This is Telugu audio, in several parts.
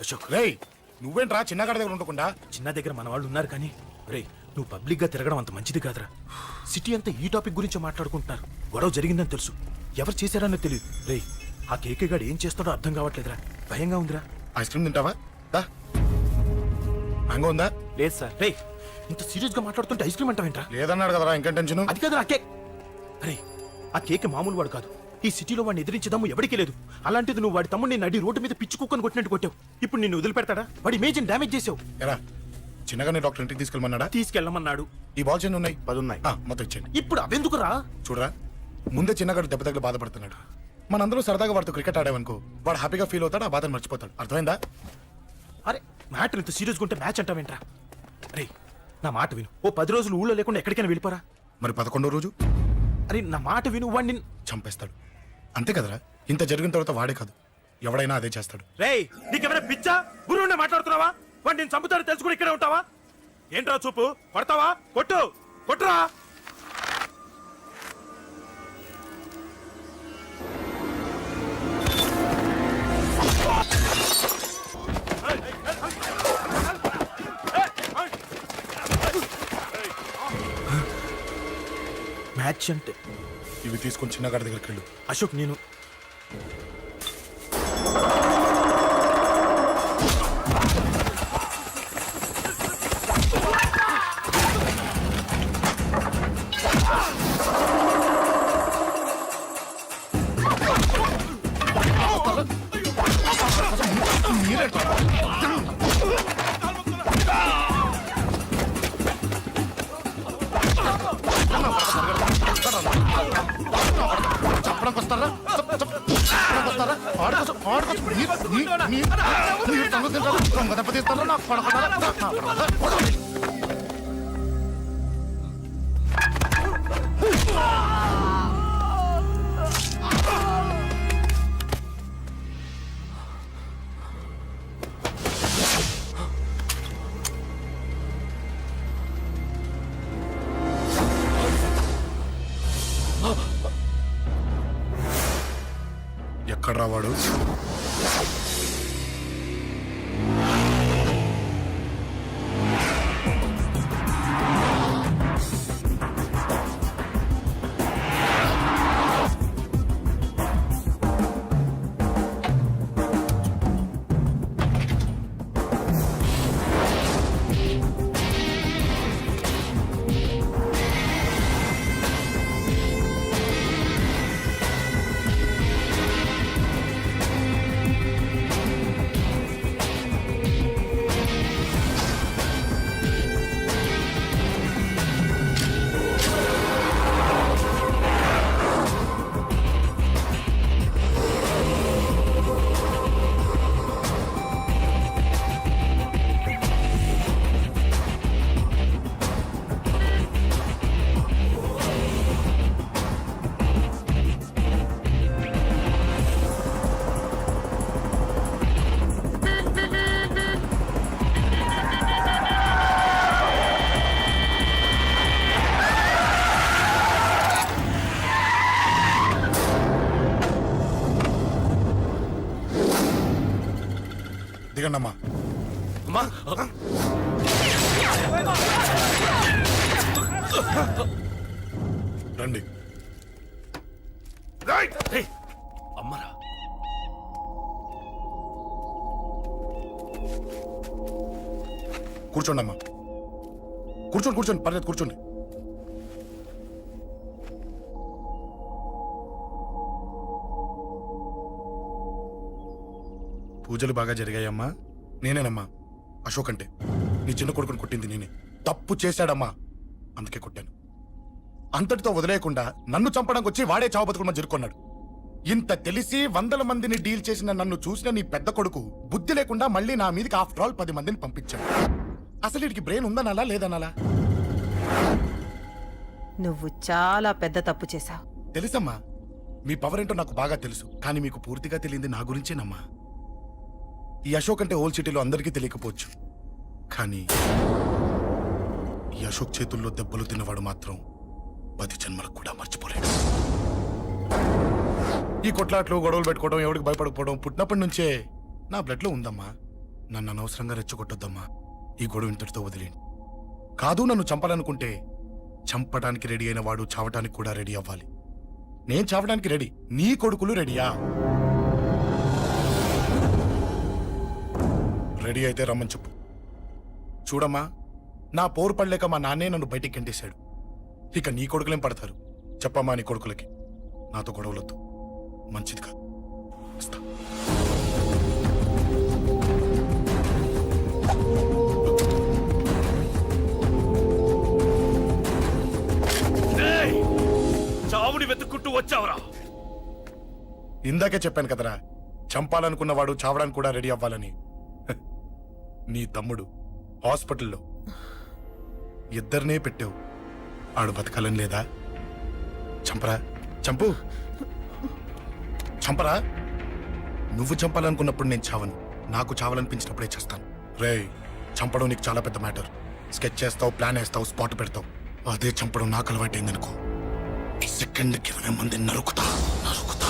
అశోక్ రేయ్ నువ్వేంట్రా చిన్నగాడి దగ్గర ఉండకుండా? చిన్న దగ్గర మన వాళ్ళు ఉన్నారు కానీ రే నువ్వు పబ్లిక్ గా తిరగడం అంత మంచిది కాదురా. సిటీ అంతా ఈ టాపిక్ గురించి మాట్లాడుకుంటున్నారు. గొడవ జరిగిందని తెలుసు, ఎవరు చేశారన్నో తెలియదు. రే ఆ కేకే గాడు ఏం చేస్తాడో అర్థం కావట్లేదురా, భయంగా ఉందిరా. ఐస్ క్రీమ్ తింటావా? దా. మ్యాంగో ఉందా? లేదు సార్. రే ఇంత సీరియస్ గా మాట్లాడుతుంటే ఐస్ క్రీమ్ అంటావేంట్రా? లేదన్నాడు కదరా, ఇంకా టెన్షన్. అది కాదురా కేక్. అరే ఆ కేక్ మామూలు వాడు కాదు. ఈ సిటీలో వాడిని ఎదిరించదమ్ము ఎవరికీ లేదు. అలాంటిది నువ్వు వాడి తమ్ముడిని నడి రోడ్డు మీద పిచ్చి కుక్కను కొట్టినట్టు కొట్టావు. ఇప్పుడు నిన్ను వదిలిపెడతాడా? వాడి ఇమేజ్ని డ్యామేజ్ చేసావు. ఎరా చిన్నగానే డాక్టర్ ఇంటికి తీసుకెళ్ళమన్నాడా? తీసుకెళ్ళమన్నాడు. ఈ బాల్స్ ఎన్ని ఉన్నాయి? 10 ఉన్నాయి. మొత్తం ఇచ్చేయండి. ఇప్పుడు అవెందుకురా? చూడరా, ముందే చిన్నగాడు దెబ్బ తగిలి బాధపడుతున్నాడు. మనందరూ సరదాగా వాడితో క్రికెట్ ఆడామనుకో, వాడు హ్యాపీగా ఫీల్ అవుతాడు, ఆ బాధను మర్చిపోతాడు. అర్థమైందా? అరే మ్యాటర్ ఇంత సీరియస్గా ఉంటే మ్యాచ్ అంటావేంట్రా? అరే నా మాట విను. ఓ 10 రోజులు ఊళ్ళో లేకుండా ఎక్కడికైనా వెళ్ళిపోరా. మరి 11వ రోజు అరే నా మాట విను, వాడిని చంపేస్తాడు. అంతే కదరా? ఇంత జరిగిన తర్వాత వాడే కాదు, ఎవడైనా అదే చేస్తాడు. రేయ్ నీకేమైనా పిచ్చా? గురువునే మాట్లాడుతున్నావా? వాడు నేను చంపుతాను తెలుసుకుని ఇక్కడే ఉంటావా? ఏంట్రా చూపు? పడతావా? కొట్టు కొట్టురా. మ్యాచ్ అంటే ఇవి తీసుకొని చిన్నగాడి దగ్గరికి వెళ్ళు. అశోక్ నేను చెప్పడానికి వస్తారా? వస్తారా? దెబ్బతీస్తారా? నాకు పడకుండా ఎక్కడ రావాడు? దిగండమ్మా. రండి. అమ్మరా కూర్చోండి అమ్మా. కూర్చోండి కూర్చోండి, పర్లేదు కూర్చోండి. పూజలు బాగా జరిగాయమ్మా? నేనేనమ్మా అశోక్ అంటే. నీ చిన్న కొడుకుని కొట్టింది నేనే. తప్పు చేశాడమ్మా, అందుకే కొట్టాను. అంతటితో వదిలేయకుండా నన్ను చంపడానికి వచ్చి వాడే చావు బతుకుని జరుపుకున్నాడు. ఇంత తెలిసి 100 మందిని డీల్ చేసిన నన్ను చూసిన నీ పెద్ద కొడుకు బుద్ధి లేకుండా మళ్ళీ నా మీదకి ఆఫ్టర్ ఆల్ 10 మందిని పంపించాడు. అసలు వీడికి బ్రెయిన్ ఉందనాలా లేదనాలా? నువ్వు చాలా పెద్ద తప్పు చేశావు. తెలుసమ్మా, మీ పవర్ ఏంటో నాకు బాగా తెలుసు. కానీ మీకు పూర్తిగా తెలియంది నా గురించేనమ్మా. ఈ అశోక్ అంటే ఓల్డ్ సిటీలో అందరికీ తెలియకపోవచ్చు, కానీ ఈ అశోక్ చేతుల్లో దెబ్బలు తిన్నవాడు మాత్రం 10 జన్మలకు కూడా మర్చిపోలేడు. ఈ కొట్లాట్లు గొడవలు పెట్టుకోవడం, ఎవరికి భయపడకపోవడం పుట్టినప్పటి నుంచే నా బ్లడ్ లో ఉందమ్మా. నన్ను అనవసరంగా రెచ్చగొట్టొద్దమ్మా. ఈ గొడవ ఇంతటితో వదిలేండి. కాదు, నన్ను చంపాలనుకుంటే చంపడానికి రెడీ అయిన వాడు చావటానికి కూడా రెడీ అవ్వాలి. నేను చావడానికి రెడీ, నీ కొడుకులు రెడీయా? రెడీ అయితే రమ్మని చెప్పు. చూడమ్మా, నా పోరు పడలేక మా నాన్నే నన్ను బయటికి గెంటేశాడు. ఇక నీ కొడుకులేం పడతారు? చెప్పమ్మా నీ కొడుకులకి నాతో గొడవలొద్దు, మంచిది కాదు. వస్తా. చావుని వెతుక్కుంటూ వచ్చావురా. ఇందాకే చెప్పాను కదరా, చంపాలనుకున్నవాడు చావడానికి కూడా రెడీ అవ్వాలని. హ, నీ తమ్ముడు హాస్పిటల్లో ఇద్దరినే పెట్టావు. ఆడు బతకాలని లేదా? చంపరా, చంపు, చంపరా. నువ్వు చంపాలనుకున్నప్పుడు నేను చావను, నాకు చావాలనిపించినప్పుడే చేస్తాను. రే, చంపడం నీకు చాలా పెద్ద మ్యాటర్. స్కెచ్ చేస్తావు, ప్లాన్ వేస్తావు, స్పాట్ పెడతావు. అదే చంపడం నాకు అలవాటైందనుకో, సెకండ్కి 20 మంది నరుకుతా నరుకుతా.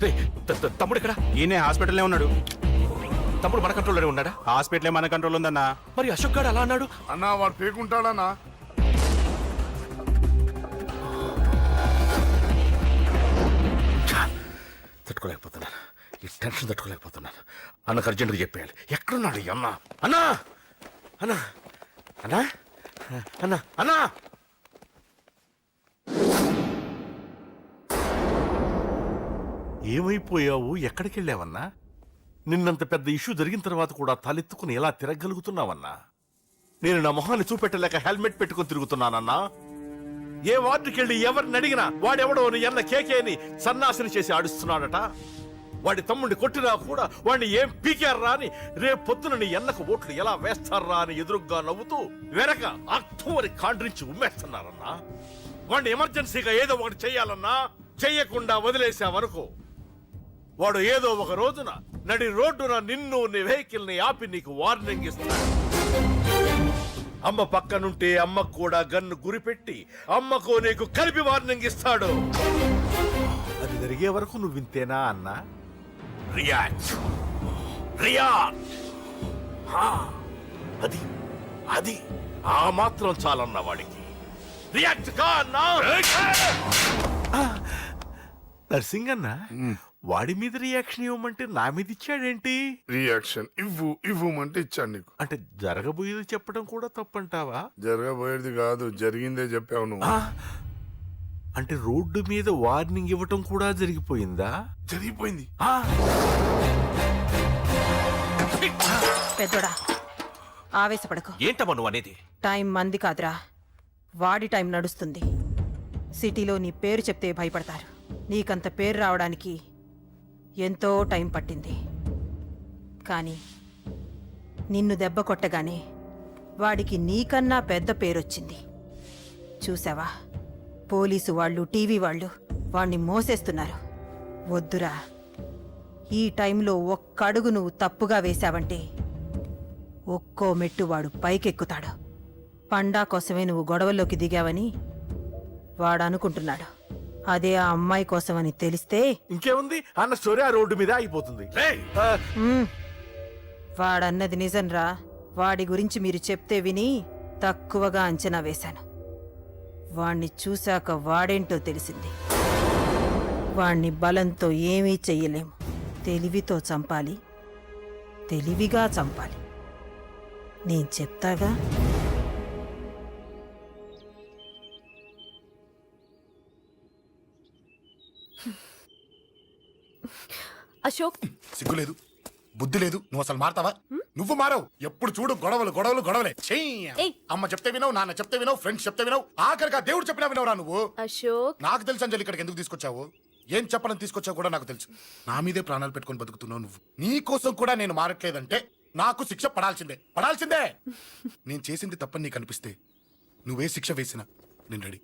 రేయ్, తమ్ముడు ఇక్కడ? ఈయనే హాస్పిటల్లో ఉన్నాడు. తమ్ముడు మన కంట్రోల్లోనే ఉన్నాడా? హాస్పిటలే మన కంట్రోల్ ఉందన్నా. మరి అశోక్ గాడు అలా అన్నాడు. అన్నా వాడు పేకుంటాడన్నా. తట్టుకోలేకపోతున్నాను, ఈ టెన్షన్ తట్టుకోలేకపోతున్నాను. అన్నకు అర్జెంట్గా చెప్పేయాలి. ఎక్కడున్నాడు ఈ అన్న? అన్నా, అన్నా, అన్నా, అన్నా, అన్నా. ఏమైపోయావు? ఎక్కడికి వెళ్ళావన్నా? నిన్నంత పెద్ద ఇష్యూ జరిగిన తర్వాత కూడా తలెత్తుకుని ఎలా తిరగలుగుతున్నావన్నా? నేను నా మొహాన్ని చూపెట్టలేక హెల్మెట్ పెట్టుకుని తిరుగుతున్నానన్నా. ఏ వార్డుకి వెళ్ళి ఎవరిని అడిగినా వాడెవడో నీ అన్న కేకేని సన్నాసిని చేసి ఆడిస్తున్నాడట. వాడి తమ్ముడిని కొట్టినా కూడా వాడిని ఏం పీకారా అని రేపు పొద్దున నీ అన్నకు ఓట్లు ఎలా వేస్తారా అని ఎదురుగ్గా నవ్వుతూ వెనక అర్థమని కాండ్రించి ఉమ్మేస్తున్నారన్నా. వాడిని ఎమర్జెన్సీగా ఏదో ఒకటి చెయ్యాలన్నా. చెయ్యకుండా వదిలేసావనుకో, వాడు ఏదో ఒక రోజున నడి రోడ్డున నిన్ను నీ వెహికల్ ని ఆపి నీకు వార్నింగ్ ఇస్తాడు. అమ్మ పక్కనుంటే అమ్మకు కూడా గన్ను గురిపెట్టి అమ్మకు నీకు కలిపి వార్నింగ్ ఇస్తాడు. అది జరిగే వరకు నువ్వు వింతేనా అన్నా? React, react. అది అది ఆ మాత్రం చాలన్న వాడికి. రియాక్ట్ కా అన్నా. నర్సింగ్ అన్న, వాడి మీద రియాక్షన్ ఇవ్వమంటే నా మీద ఇచ్చాడేంటి? రియాక్షన్ ఇవ్వమంటే ఇచ్చాను నీకు. అంటే జరగబోయేది చెప్పడం కూడా తప్పంటావా? జరగబోయేది కాదు, జరిగిందే చెప్పావు నువ్వు. అంటే రోడ్డు మీద వార్నింగ్ ఇవ్వటం కూడా జరిగిపోయిందా? జరిగిపోయింది. పెద్దోడా, ఆవేశపడకు. ఏంటమ్మా నువ్వు అనేది? టైం మంది కాదురా, వాడి టైం నడుస్తుంది. సిటీలో నీ పేరు చెప్తే భయపడతారు. నీకంత పేరు రావడానికి ఎంతో టైం పట్టింది. కానీ నిన్ను దెబ్బ కొట్టగానే వాడికి నీకన్నా పెద్ద పేరొచ్చింది. చూసావా, పోలీసు వాళ్ళు, టీవీ వాళ్ళు వాణ్ణి మోసేస్తున్నారు. వద్దురా, ఈ టైంలో ఒక్క అడుగు నువ్వు తప్పుగా వేశావంటే ఒక్కో మెట్టు వాడు పైకెక్కుతాడు. పండా కోసమే నువ్వు గొడవల్లోకి దిగావని వాడు అనుకుంటున్నాడు. అదే ఆ అమ్మాయి కోసమని తెలిస్తే ఇంకేముంది, అన్న స్టోరీ ఆ రోడ్డు మీద ఆగిపోతుంది. వాడన్నది నిజంరా. వాడి గురించి మీరు చెప్తే విని తక్కువగా అంచనా వేశాను. వాణ్ణి చూశాక వాడేంటో తెలిసింది. వాణ్ణి బలంతో ఏమీ చెయ్యలేము. తెలివితో చంపాలి, తెలివిగా చంపాలి. నేను చెప్తాగా. అశోక్, సిగ్గులేదు, బుద్ధి లేదు. నువ్వు అసలు మారతావా? నువ్వు మారవు. ఎప్పుడు చూడు గొడవలు గొడవలు గొడవలే. ఏయ్. అమ్మ చెప్తే వినవు, నాన్న చెప్తే వినవు, ఫ్రెండ్స్ చెప్తే వినవు, ఆఖరిగా దేవుడు చెప్పినా వినవురా నువ్వు. అశోక్, నాకు తెలుసు అంజలి ఇక్కడికి ఎందుకు తీసుకొచ్చావు, ఏం చెప్పాలని తీసుకొచ్చావు కూడా నాకు తెలుసు. నా మీదే ప్రాణాలు పెట్టుకొని బతుకుతున్నావు నువ్వు. నీ కోసం కూడా నేను మారట్లేదంటే నాకు శిక్ష పడాల్సిందే, పడాల్సిందే. నేను చేసింది తప్పని నీకు అనిపిస్తే నువ్వే శిక్ష వేసినా నేను రెడీ.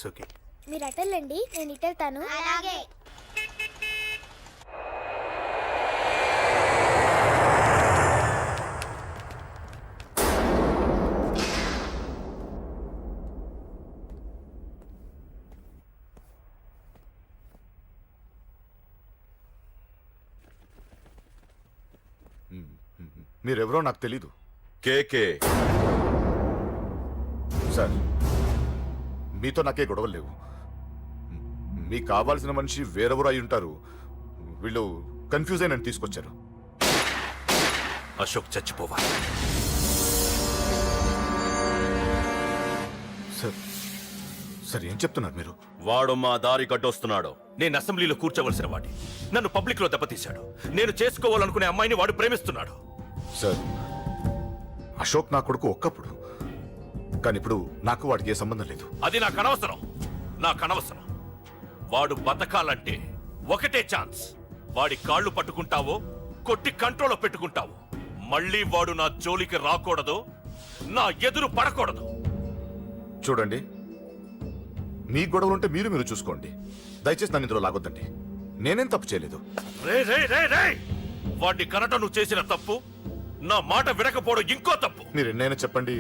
It's okay. మీరు అటెళ్ళండి, నేను ఇటెళ్తాను. అలాగే. మీరెవరో నాకు తెలీదు. కేకే. సార్, మీతో నాకే గొడవలు లేవు. మీకు కావాల్సిన మనిషి వేరెవరో అయి ఉంటారు. వీళ్ళు కన్ఫ్యూజ్ అయి నన్ను తీసుకొచ్చారు. అశోక్ చచ్చిపోవాలి. సార్, సార్ ఏం చెప్తున్నారు మీరు? వాడు మా దారి గడ్డొస్తున్నాడు. నేను అసెంబ్లీలో కూర్చోవలసిన వాడి నన్ను పబ్లిక్ లో దెబ్బతీశాడు. నేను చేసుకోవాలనుకునే అమ్మాయిని వాడు ప్రేమిస్తున్నాడు. సార్, అశోక్ నా కొడుకు ఒక్కప్పుడు, కానీ ఇప్పుడు నాకు వాడికి ఏ సంబంధం లేదు. అది నాకు అనవసరం. నాకు అనవసరం. వాడు బతకాలంటే ఒకటే ఛాన్స్. వాడి కాళ్ళు పట్టుకుంటావో కొట్టి కంట్రోల్లో పెట్టుకుంటావో. మళ్ళీ వాడు నా జోలికి రాకూడదు, నా ఎదురు పడకూడదు. చూడండి, మీ గొడవలుంటే మీరు చూసుకోండి. దయచేసి నన్ను ఇందులో లాగొద్దండి. నేనేం తప్పు చేయలేదు. రే రే రే రే వాడిని కనట నువ్వు చేసిన తప్పు, నా మాట వినకపోవడం ఇంకో తప్పు. మీరు ఎన్నైనా చెప్పండి,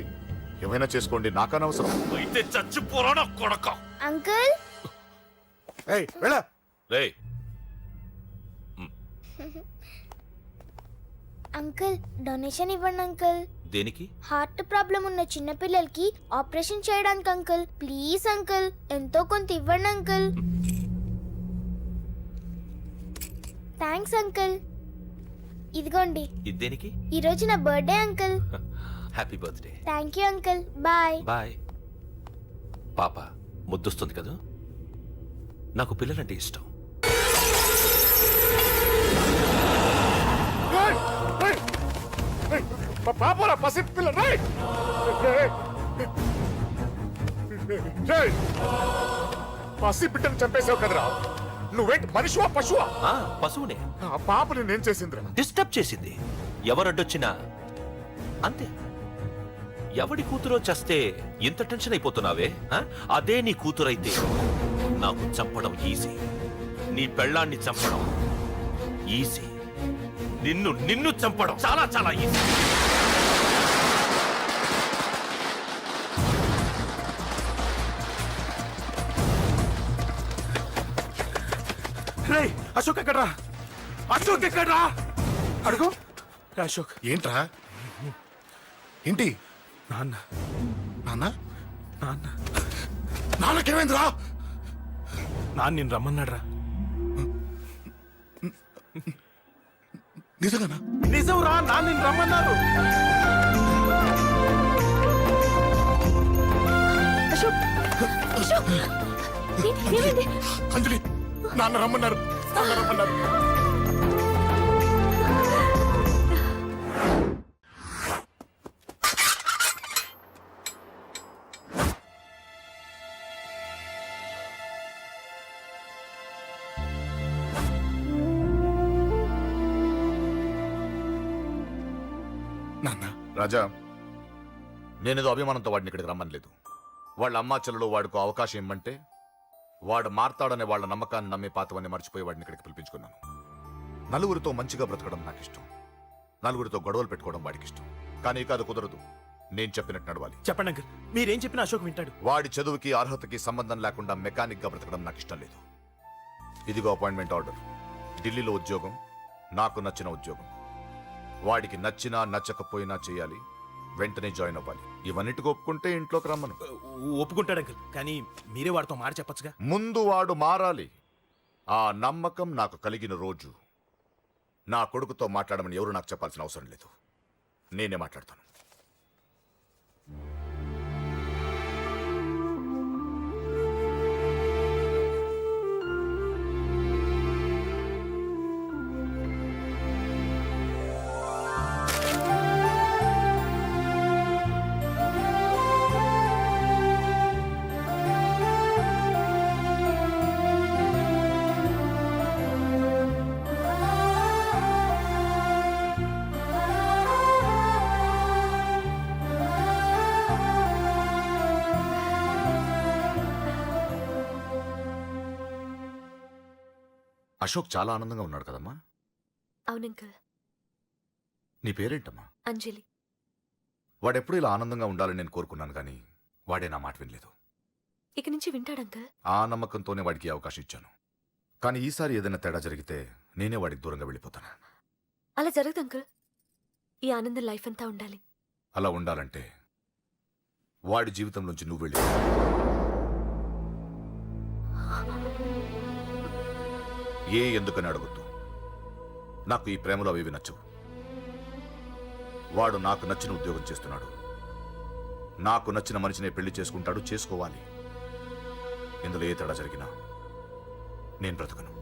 ఏమైనా చేసుకోండి, నాకు అనవసరం. అయితే చచ్చిపోరాడా కొడక. అంకుల్, ఏయ్ వెళ్ళ. రే అంకుల్ డొనేషన్ ఇవ్వండి అంకుల్. దేనికి? హార్ట్ ప్రాబ్లం ఉన్న చిన్న పిల్లలకి ఆపరేషన్ చేయడానికి అంకుల్. ప్లీజ్ అంకుల్, ఎంతో కొంత ఇవ్వండి అంకుల్. Thanks uncle. ఇదిగోండి, ఇది దేనికి? ఈ రోజు నా birthday uncle. Happy birthday. Thank you uncle. Bye. Bye. పాప ముద్దొస్తుంది కదా, నాకు పిల్లలంటే ఇష్టం. పాపరా పసి పిల్ల, పసి బిడ్డను చంపేసావు కదరా. నువ్వేంటి మనిషివా పశువా? పశువునే. ఆ పాప నేనేం చేసిందిరా? డిస్టర్బ్ చేసింది. ఎవరడ్డొచ్చినా అంతే. ఎవడి కూతురో చస్తే ఇంత టెన్షన్ అయిపోతున్నావే? అదే నీ కూతురైతే నాకు చంపడం ఈజీ. నీ పెళ్ళాన్ని చంపడం ఈజీ. నిన్ను చంపడం చాలా చాలా ఈజీ. రే అశోక్ ఎక్కడ్రా? అశోక్ ఎక్కడ్రా? అడుగు. అశోక్ ఏంట్రా? ఏంటి? నాన్న నాన్న నాన్న నాన్నకేమైందిరా? నాన్న నేను రమ్మన్నాడ్రా. నిజంగానా? నిజం రా, నాన్న నేను రమ్మన్నారు. అశోక్, అశోక్, ఏమైంది? అంజలి, నాన్న రమ్మన్నారు. నాన్న రమ్మన్నారు. నాన్న, రాజా, నేనేదో అభిమానంతో వాడిని ఇక్కడికి రమ్మనలేదు. వాళ్ళ అమ్మా చెల్లెలు వాడికి అవకాశం ఇమ్మంటే వాడు మారతాడనే వాళ్ళ నమ్మకాన్ని నమ్మి పాతవన్నీ మర్చిపోయి వాడిని ఇక్కడికి పిలిపించుకున్నాను. నలుగురితో మంచిగా బ్రతకడం నాకు ఇష్టం. నలుగురితో గొడవలు పెట్టుకోవడం వాడికి ఇష్టం. కానీ ఇక అది కుదరదు. నేను చెప్పినట్టు నడవాలి. చెప్పండి అంకుల్, మీరేం చెప్పినా అశోక్ వింటాడు. వాడి చదువుకి అర్హతకి సంబంధం లేకుండా మెకానిక్ గా బ్రతకడం నాకు ఇష్టం లేదు. ఇదిగో అపాయింట్మెంట్ ఆర్డర్. ఢిల్లీలో ఉద్యోగం, నాకు నచ్చిన ఉద్యోగం. వాడికి నచ్చినా నచ్చకపోయినా చేయాలి. వెంటనే జాయిన్ అవ్వాలి. ఇవన్నిటికి ఒప్పుకుంటే ఇంట్లోకి రమ్మను. ఒప్పుకుంటాడు అంకుల్, కానీ మీరే వాడితో మాట చెప్పచ్చుగా. ముందు వాడు మారాలి. ఆ నమ్మకం నాకు కలిగిన రోజు నా కొడుకుతో మాట్లాడమని ఎవరు నాకు చెప్పాల్సిన అవసరం లేదు. నేనే మాట్లాడతాను. అశోక్ చాలా ఆనందంగా ఉన్నాడు కదమ్మా. అవును అంకుల్. నీ పేరేంటమ్మా? అంజలి. వాడెప్పుడు ఇలా ఆనందంగా ఉండాలని నేను కోరుకున్నాను కానీ వాడే నా మాట వినలేదు. ఇక నుంచి వింటాడు అంకుల్. ఆ నమ్మకంతోనే వాడికి ఈ అవకాశం ఇచ్చాను. కానీ ఈసారి ఏదైనా తేడా జరిగితే నేనే వాడికి దూరంగా వెళ్ళిపోతాను. అలా జరగదు అంకుల్. ఈ ఆనందం లైఫ్ అంతా ఉండాలి. అలా ఉండాలంటే వాడి జీవితంలోంచి నువ్వు వెళ్ళి ఎందుకని అడగొద్దు. నాకు ఈ ప్రేమలో అవి నచ్చవు. వాడు నాకు నచ్చిన ఉద్యోగం చేస్తున్నాడు. నాకు నచ్చిన మనిషినే పెళ్లి చేసుకుంటాడు, చేసుకోవాలి. ఇందులో ఏ తేడా జరిగినా నేను బ్రతకను.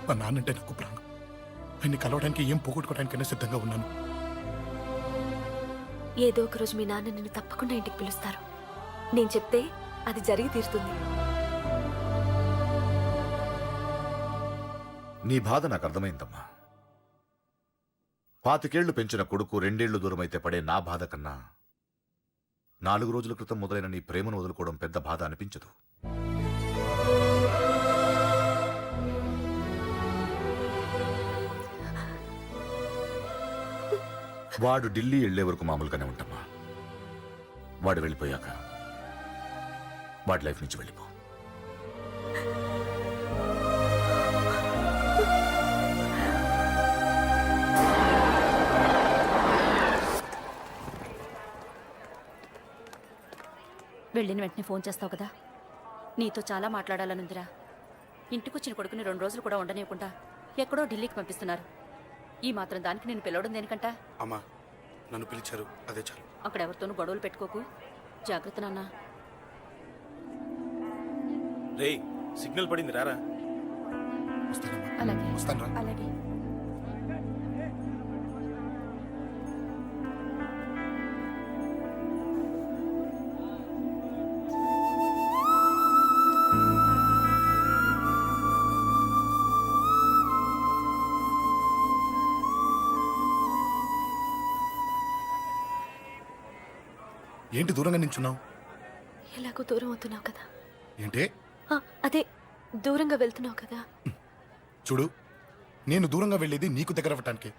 మా నాన్నంటే నాకు ప్రాణం. ఆయన్ని కలవడానికి ఏం పోగొట్టుకోవడానికైనా సిద్ధంగా ఉన్నాను. ఏదో ఒక రోజు మీ నాన్న నిన్ను తప్పకుండా ఇంటికి పిలుస్తారు. నేను చెప్తే అది జరిగి తీరుతుంది. నీ బాధ నాకు అర్థమైందమ్మా. 25 పెంచిన కొడుకు 2 దూరమైతే పడే నా బాధ కన్నా 4 రోజుల క్రితం మొదలైన నీ ప్రేమను వదులుకోవడం పెద్ద బాధ అనిపించదు. వాడు ఢిల్లీ వెళ్లే వరకు మామూలుగానే ఉంటామా. వాడు వెళ్ళిపోయాక వాడి లైఫ్ నుంచి వెళ్ళిపో. వెళ్ళిన వెంటనే ఫోన్ చేస్తావు కదా. నీతో చాలా మాట్లాడాలనుందిరా. ఇంటికొచ్చిన కొడుకుని 2 రోజులు కూడా ఉండనివ్వకుండా ఎక్కడో ఢిల్లీకి పంపిస్తున్నారు. ఈ మాత్రం దానికి నేను పిలవడం దేనికంట? అమ్మా నన్ను పిలిచారు, అదే చాలు. అక్కడెవరితోనూ గొడవలు పెట్టుకోకు. జాగ్రత్త నాన్న. రేయ్ సిగ్నల్ పడింది రారా. వస్తానమ్మా, అలాగే వస్తాను రా. అలాగే. ఏంటి దూరంగా నించున్నావు? ఎలాగో దూరం అవుతున్నావు కదా. ఏంటి? అదే దూరంగా వెళ్తున్నావు కదా. చూడు, నేను దూరంగా వెళ్ళేది నీకు దగ్గర అవ్వటానికి.